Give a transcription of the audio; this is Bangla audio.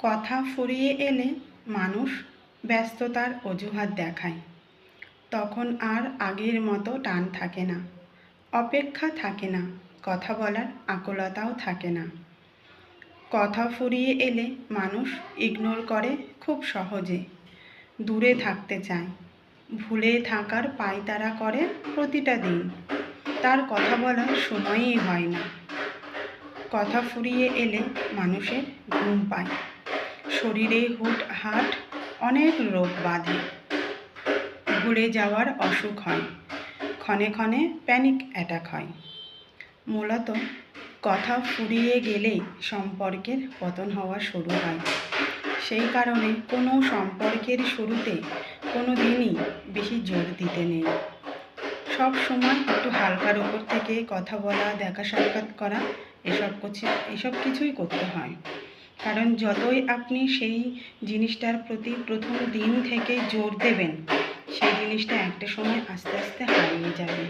কথা ফুরিয়ে এলে মানুষ ব্যস্ততার অজুহাত দেখায়। তখন আর আগের মতো টান থাকে না, অপেক্ষা থাকে না, কথা বলার আকুলতাও থাকে না। কথা ফুরিয়ে এলে মানুষ ইগনোর করে খুব সহজে, দূরে থাকতে চায়, ভুলে থাকার পায়তারা করে প্রতিটা দিন। তার কথা বলার সময়ই হয় না। কথা ফুরিয়ে এলে মানুষের ঘুম পায়, শরীরে হুটহাট অনেক রোগ বাঁধে, ভুলে যাওয়ার অসুখ হয়, ক্ষণে ক্ষণে প্যানিক অ্যাটাক হয়। মূলত কথা ফুরিয়ে গেলেই সম্পর্কের পতন হওয়া শুরু হয়। সেই কারণে কোনো সম্পর্কের শুরুতে কোনো দিনই বেশি জোর দিতে নেই। সব সময় একটু হালকার উপর থেকে কথা বলা, দেখা সাক্ষাৎ করা, এসব কিছুই করতে হয়। কারণ যতই আপনি সেই জিনিসটার প্রতি প্রথম দিন থেকে জোর দেবেন, সেই জিনিসটা একটা সময় আস্তে আস্তে হারিয়ে যাবে।